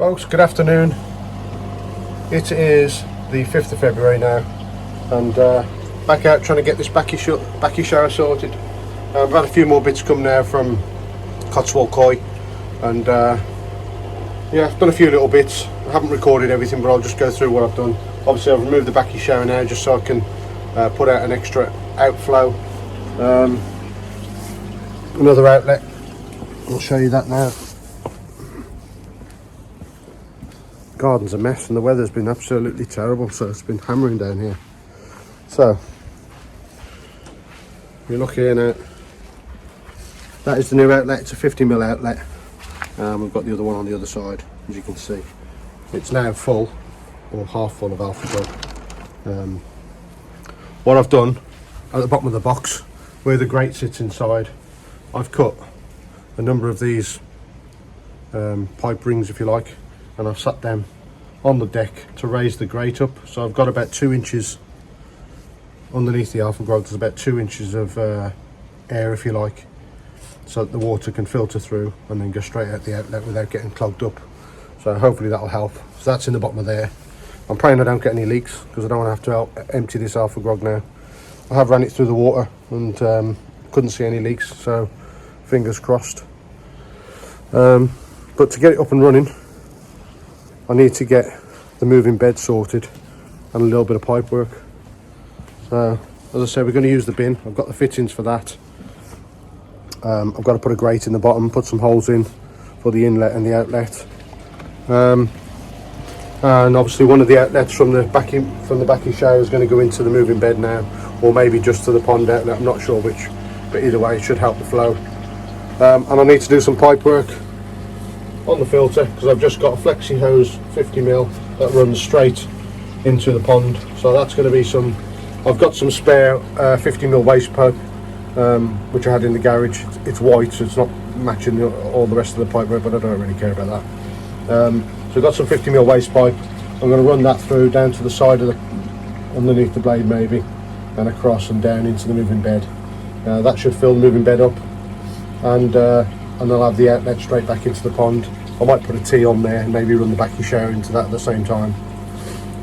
Folks, good afternoon. It is the 5th of February now, and back out trying to get this Bakki shower sorted. I've had a few more bits come now from Cotswold Koi, and yeah, I've done a few little bits. I haven't recorded everything, but I'll just go through what I've done. Obviously I've removed the Bakki shower now just so I can put out an extra outflow. Another outlet, I'll show you that now. Garden's a mess and the weather's been absolutely terrible, so it's been hammering down here. So you look here now, that is the new outlet. It's a 50mm outlet. We've got the other one on the other side, as you can see. It's now full, or half full of alpha drug. What I've done at the bottom of the box, where the grate sits inside, I've cut a number of these pipe rings, if you like, and I've sat them on the deck to raise the grate up. So I've got about 2 inches underneath the alpha grog. There's about 2 inches of air, if you like, so that the water can filter through and then go straight out the outlet without getting clogged up. So hopefully that'll help. So that's in the bottom of there. I'm praying I don't get any leaks, because I don't want to have to empty this alpha grog now. I have ran it through the water and couldn't see any leaks, so fingers crossed. But to get it up and running, I need to get the moving bed sorted and a little bit of pipe work. So as I said, we're going to use the bin. I've got the fittings for that. I've got to put a grate in the bottom, put some holes in for the inlet and the outlet, and obviously one of the outlets from the Bakki shower is going to go into the moving bed now, or maybe just to the pond outlet. I'm not sure which, but either way it should help the flow. And I need to do some pipe work on the filter, because I've just got a flexi hose 50mm that runs straight into the pond. So that's going to be some, I've got some spare 50mm waste pipe, which I had in the garage. It's white, so it's not matching all the rest of the pipe work, but I don't really care about that. So I've got some 50mm waste pipe. I'm going to run that through down to the side of the, underneath the blade maybe, and across and down into the moving bed. That should fill the moving bed up, and I'll have the outlet straight back into the pond. I might put a T on there and maybe run the Bakki shower into that at the same time.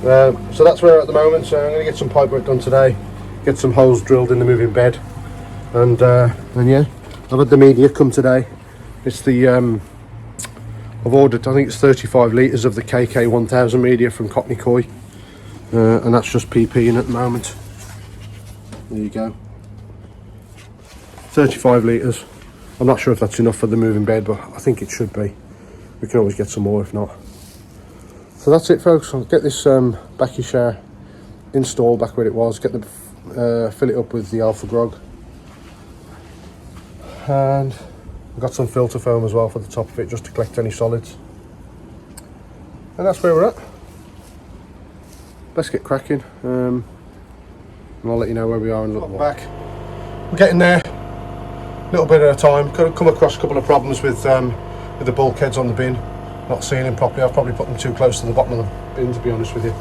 So that's where we're at the moment. So I'm going to get some pipe work done today, get some holes drilled in the moving bed, and yeah, I've had the media come today. It's the I've ordered, I think it's 35 litres of the KK 1000 media from Cockney Koi, and that's just PPing at the moment. There you go, 35 litres. I'm not sure if that's enough for the moving bed, but I think it should be. We can always get some more if not. So that's it, folks. I'll get this Bakki shower installed back where it was, get the fill it up with the alpha grog, and I've got some filter foam as well for the top of it, just to collect any solids. And that's where we're at. Let's get cracking, and I'll let you know where we are in a little while. Back. We're getting there. Little bit at a time. Could have come across a couple of problems with the bulkheads on the bin, not sealing properly. I've probably put them too close to the bottom of the bin, to be honest with you.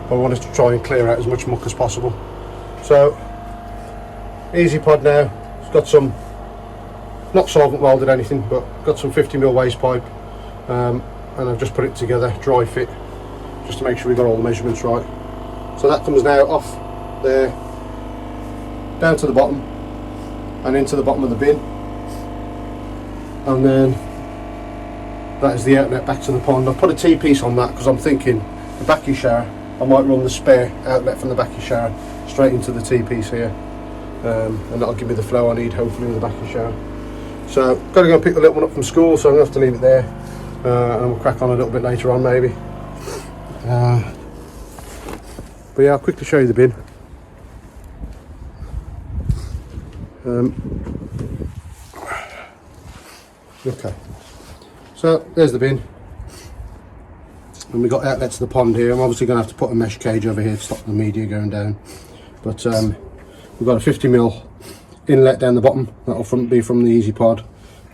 But I wanted to try and clear out as much muck as possible. So easy pod now. It's got some, not solvent welded anything, but got some 50mm waste pipe, and I've just put it together, dry fit, just to make sure we got all the measurements right. So that comes now off there, down to the bottom, and into the bottom of the bin, and then that is the outlet back to the pond. I've put a T-piece on that because I'm thinking the Bakki shower, I might run the spare outlet from the Bakki shower straight into the T-piece here, and that'll give me the flow I need, hopefully, with the Bakki shower. So got to go and pick the little one up from school, so I'm going to have to leave it there, and we'll crack on a little bit later on maybe. But yeah, I'll quickly show you the bin. Okay, so there's the bin, and we've got outlets to the pond here. I'm obviously going to have to put a mesh cage over here to stop the media going down, but we've got a 50mm inlet down the bottom that'll be from the easy pod,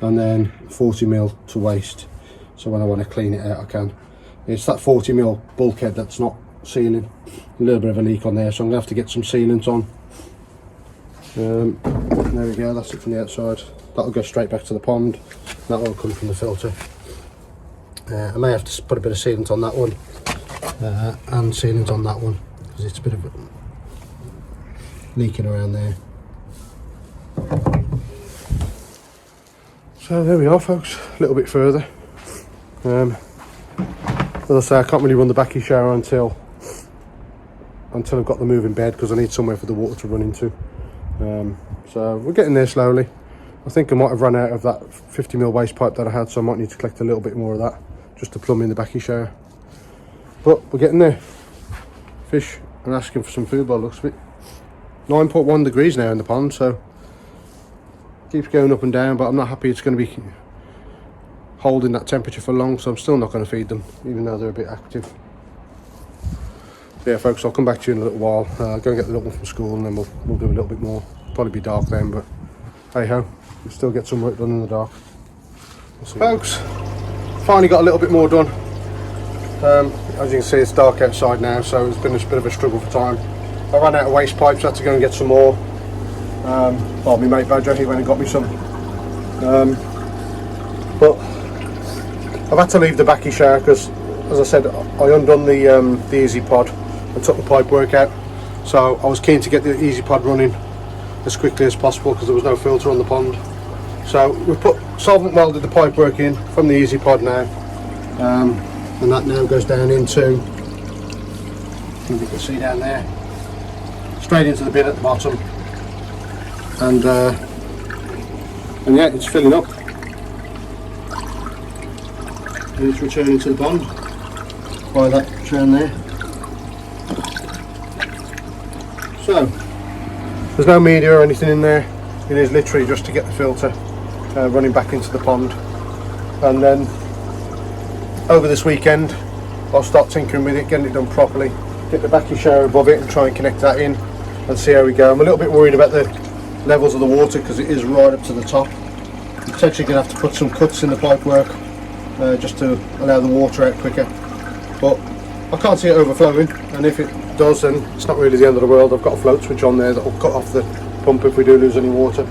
and then 40mm to waste, so when I want to clean it out I can. It's that 40mm bulkhead that's not sealing, a little bit of a leak on there, so I'm going to have to get some sealant on. There we go, that's it from the outside. That'll go straight back to the pond, that'll come from the filter. I may have to put a bit of sealant on that one and sealant on that one because it's a bit of leaking around there. So there we are, folks, a little bit further. As I say, I can't really run the Bakki shower until I've got the moving bed because I need somewhere for the water to run into. So we're getting there slowly. I think I might have run out of that 50mm waste pipe that I had, so I might need to collect a little bit more of that just to plumb in the Bakki shower. But we're getting there. Fish are asking for some food by the looks of it. 9.1 degrees now in the pond, so keeps going up and down, but I'm not happy it's going to be holding that temperature for long, so I'm still not going to feed them even though they're a bit active. Yeah, folks, I'll come back to you in a little while. Go and get the little one from school and then we'll do a little bit more. Probably be dark then, but hey ho, we'll still get some work done in the dark. Folks, finally got a little bit more done. As you can see, it's dark outside now, so it's been a bit of a struggle for time. I ran out of waste pipes, had to go and get some more. Well, my mate Badger, he went and got me some. But I've had to leave the Bakki shower because, as I said, I undone the Easy Pod and took the pipe work out. So I was keen to get the Easy Pod running as quickly as possible because there was no filter on the pond. So we put solvent welded the pipe work in from the Easy Pod now, and that now goes down into, I think you can see down there, straight into the bin at the bottom, and yeah, it's filling up and it's returning to the pond by that churn there. So there's no media or anything in there. It is literally just to get the filter running back into the pond, and then over this weekend I'll start tinkering with it, getting it done properly, get the Bakki shower above it and try and connect that in and see how we go. I'm a little bit worried about the levels of the water because it is right up to the top. I'm potentially going to have to put some cuts in the pipe work just to allow the water out quicker, but I can't see it overflowing, and if it does then it's not really the end of the world. I've got a float switch on there that will cut off the pump if we do lose any water.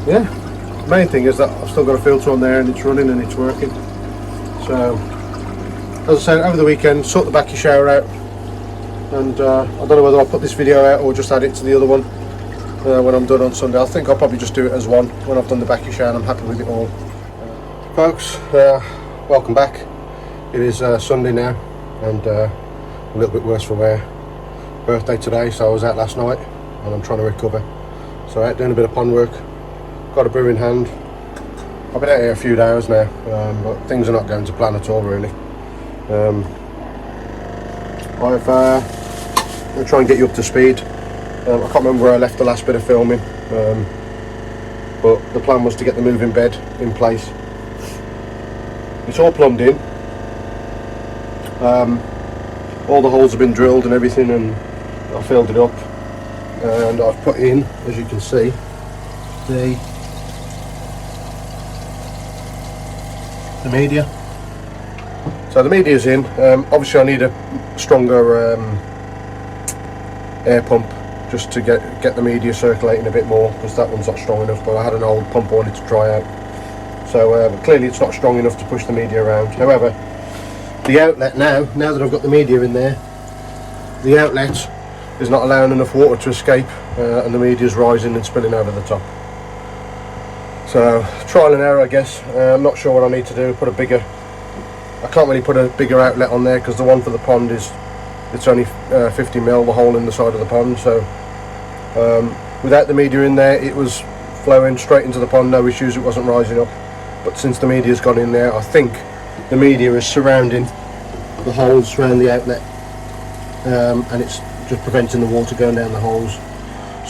Yeah, the main thing is that I've still got a filter on there and it's running and it's working. So as I said, over the weekend sort the Bakki shower out, and I don't know whether I'll put this video out or just add it to the other one when I'm done on Sunday. I think I'll probably just do it as one when I've done the Bakki shower and I'm happy with it all. Folks, welcome back. It is Sunday now, and a little bit worse for wear. Birthday today, so I was out last night and I'm trying to recover. So out doing a bit of pond work, got a brew in hand. I've been out here a few days now, but things are not going to plan at all really. I'm going to try and get you up to speed. I can't remember where I left the last bit of filming, but the plan was to get the moving bed in place. It's all plumbed in. All the holes have been drilled and everything, and I filled it up, and I've put in, as you can see, the media. So the media is in. Obviously I need a stronger air pump just to get the media circulating a bit more, because that one's not strong enough, but I had an old pump I wanted to try out. So clearly it's not strong enough to push the media around. However, the outlet now that I've got the media in there, the outlet is not allowing enough water to escape, and the media is rising and spilling over the top. So trial and error, I guess. I'm not sure what I need to do. I can't really put a bigger outlet on there because the one for the pond it's only 50mm, the hole in the side of the pond. So without the media in there, it was flowing straight into the pond, no issues, it wasn't rising up. But since the media's gone in there, I think the media is surrounding the holes around the outlet, and it's just preventing the water going down the holes.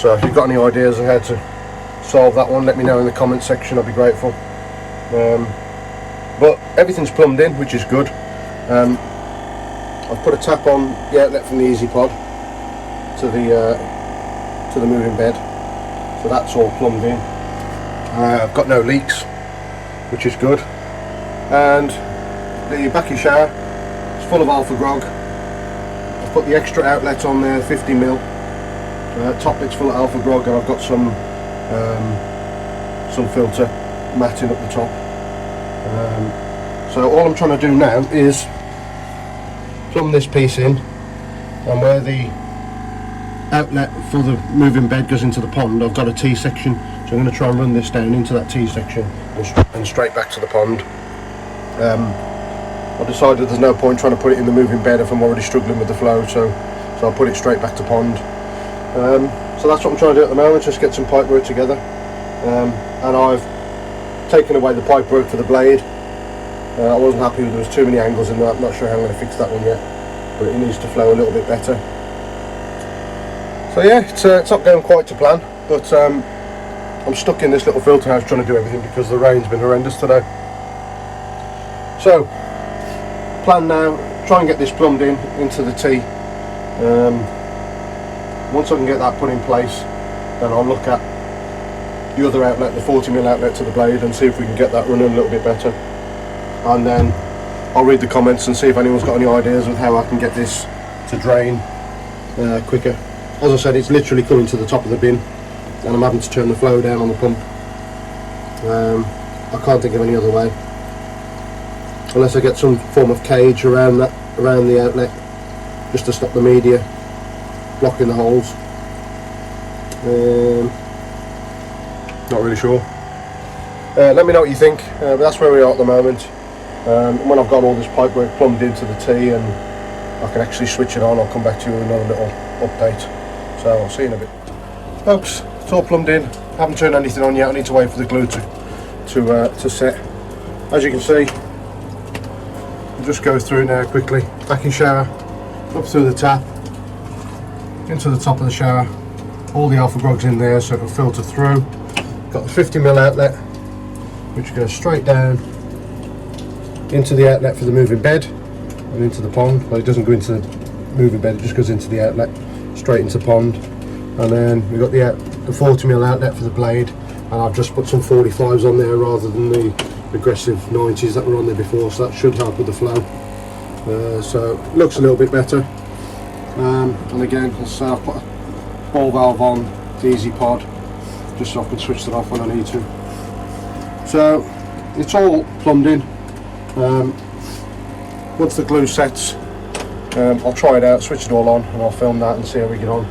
So if you've got any ideas on how to solve that one, let me know in the comment section, I'll be grateful. But everything's plumbed in, which is good. I've put a tap on the outlet from the Easy Pod to the moving bed, so that's all plumbed in. I've got no leaks, which is good. And the Bakki shower is full of alpha grog. I've put the extra outlet on there, 50mm. Top bit's full of alpha grog, and I've got some filter matting up the top. So all I'm trying to do now is plumb this piece in, and where the outlet for the moving bed goes into the pond, I've got a T-section, so I'm going to try and run this down into that T-section and straight back to the pond. I decided there's no point trying to put it in the moving bed if I'm already struggling with the flow, so I'll put it straight back to pond. So that's what I'm trying to do at the moment, just get some pipe work together. And I've taken away the pipe work for the blade. I wasn't happy with, there was too many angles in that. I'm not sure how I'm going to fix that one yet, but it needs to flow a little bit better. So yeah, it's not going quite to plan, but I'm stuck in this little filter house trying to do everything because the rain's been horrendous today. So plan now, try and get this plumbed in into the T. Once I can get that put in place, then I'll look at the other outlet, the 40mm outlet to the blade, and see if we can get that running a little bit better. And then I'll read the comments and see if anyone's got any ideas of how I can get this to drain quicker. As I said, it's literally coming to the top of the bin, and I'm having to turn the flow down on the pump. I can't think of any other way, unless I get some form of cage around the outlet, just to stop the media blocking the holes. Not really sure. Let me know what you think, but that's where we are at the moment. When I've got all this pipe work plumbed into the T and I can actually switch it on, I'll come back to you with another little update. So I'll see you in a bit. Folks, it's all plumbed in. Haven't turned anything on yet. I need to wait for the glue to set. As you can see, I'll just go through now quickly. Bakki shower, up through the tap, into the top of the shower. All the alpha grog's in there, so it'll filter through. Got the 50mm outlet, which goes straight down into the outlet for the moving bed and into the pond. Well, it doesn't go into the moving bed, it just goes into the outlet, straight into pond. And then we've got the 40mm outlet for the blade, and I've just put some 45s on there rather than the aggressive 90s that were on there before, so that should help with the flow. So it looks a little bit better. And again, I've put a ball valve on the easy pod, just so I can switch that off when I need to. So it's all plumbed in. Once the glue sets, I'll try it out, switch it all on, and I'll film that and see how we get on.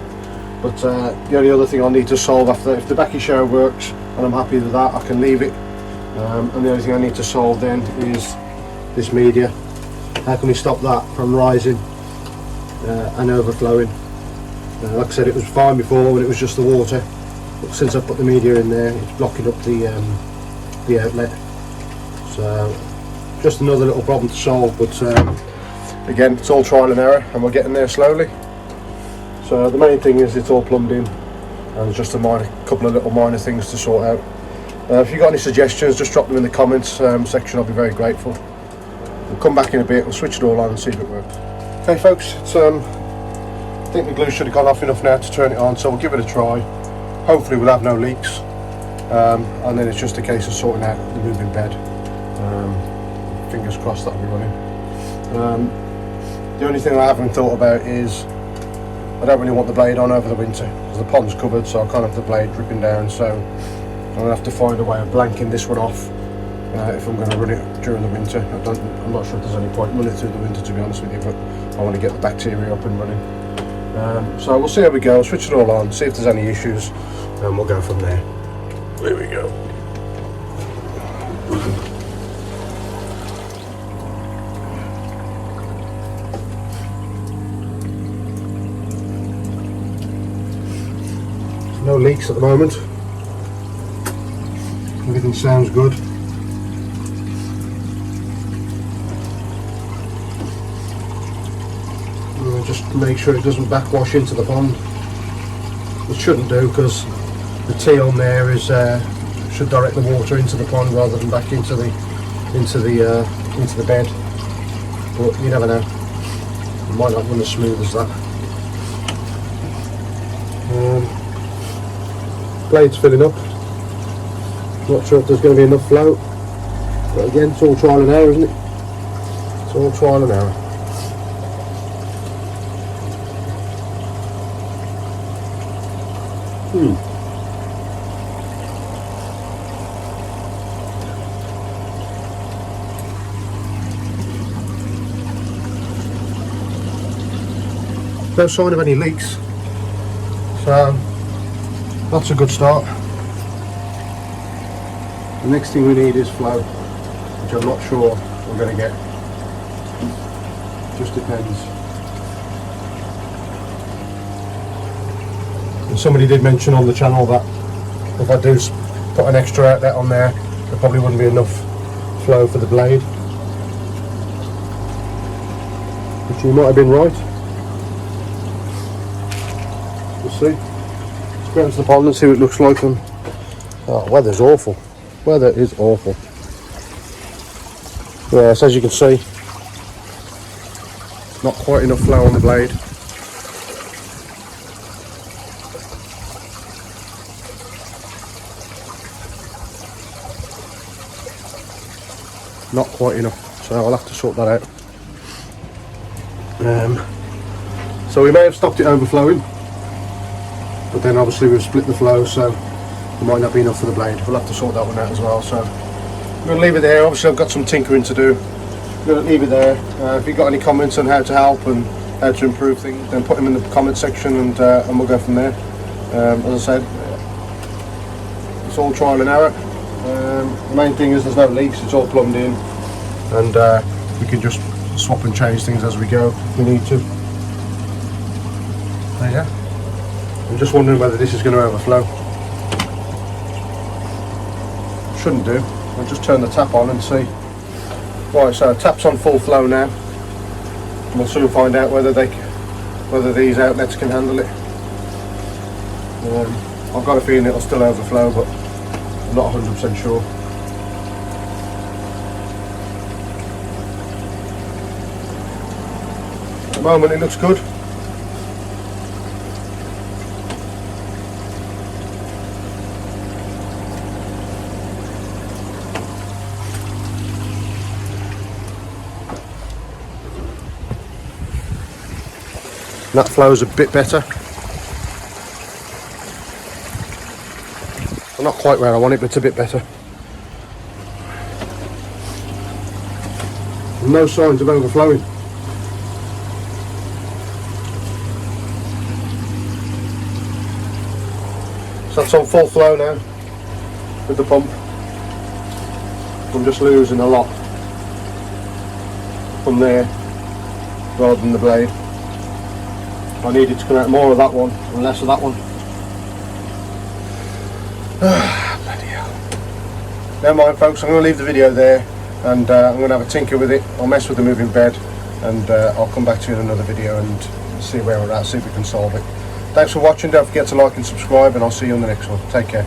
But the only other thing I need to solve after, if the Bakki shower works and I'm happy with that, I can leave it. And the only thing I need to solve then is this media. How can we stop that from rising and overflowing? Like I said, it was fine before when it was just the water, but since I put the media in there, it's blocking up the outlet. So just another little problem to solve, but again, it's all trial and error, and we're getting there slowly. So the main thing is it's all plumbed in, and there's just couple of little minor things to sort out. If you've got any suggestions, just drop them in the comments section. I'll be very grateful. We'll come back in a bit, we'll switch it all on and see if it works. Okay folks, it's, I think the glue should have gone off enough now to turn it on, so we'll give it a try. Hopefully we'll have no leaks, and then it's just a case of sorting out the moving bed. Fingers crossed that'll be running. The only thing I haven't thought about is I don't really want the blade on over the winter because the pond's covered, so I can't have the blade dripping down, so I'm going to have to find a way of blanking this one off if I'm going to run it during the winter. I'm not sure if there's any point running it through the winter, to be honest with you, but I want to get the bacteria up and running. So we'll see how we go, switch it all on, see if there's any issues, and we'll go from there. There we go. No leaks at the moment. Everything sounds good. Just make sure it doesn't backwash into the pond. It shouldn't do, because the T on there is should direct the water into the pond rather than back into the bed. But you never know. It might not run as smooth as that. Blade's filling up. Not sure if there's going to be enough flow, but again, it's all trial and error, isn't it? It's all trial and error. No sign of any leaks, so that's a good start. The next thing we need is flow, which I'm not sure we're going to get. Just depends. And somebody did mention on the channel that if I do put an extra outlet on there, there probably wouldn't be enough flow for the blade, which you might have been right. We'll see. Let's go into the pond and see what it looks like. And oh, weather's awful. Weather is awful. Yes, as you can see, not quite enough flow on the blade. Not quite enough, so I'll have to sort that out. So we may have stopped it overflowing, but then obviously we've split the flow, so it might not be enough for the blade. We'll have to sort that one out as well. So I'm going to leave it there. Obviously I've got some tinkering to do. I'm going to leave it there. If you've got any comments on how to help and how to improve things, then put them in the comment section, and we'll go from there. As I said, it's all trial and error. The main thing is there's no leaks, it's all plumbed in, and we can just swap and change things as we go if we need to. There you go. I'm just wondering whether this is going to overflow. Shouldn't do. I'll just turn the tap on and see. Right, so tap's on full flow now. And we'll soon find out whether these outlets can handle it. I've got a feeling it'll still overflow, but I'm not 100% sure. At the moment it looks good. That flow's a bit better. Not quite where I want it, but it's a bit better. No signs of overflowing. So that's on full flow now with the pump. I'm just losing a lot from there rather than the blade. I needed to come out more of that one and less of that one. Bloody hell. Never mind folks, I'm going to leave the video there, and I'm going to have a tinker with it. I'll mess with the moving bed, and I'll come back to you in another video and see where we're at, see if we can solve it. Thanks for watching. Don't forget to like and subscribe, and I'll see you on the next one. Take care.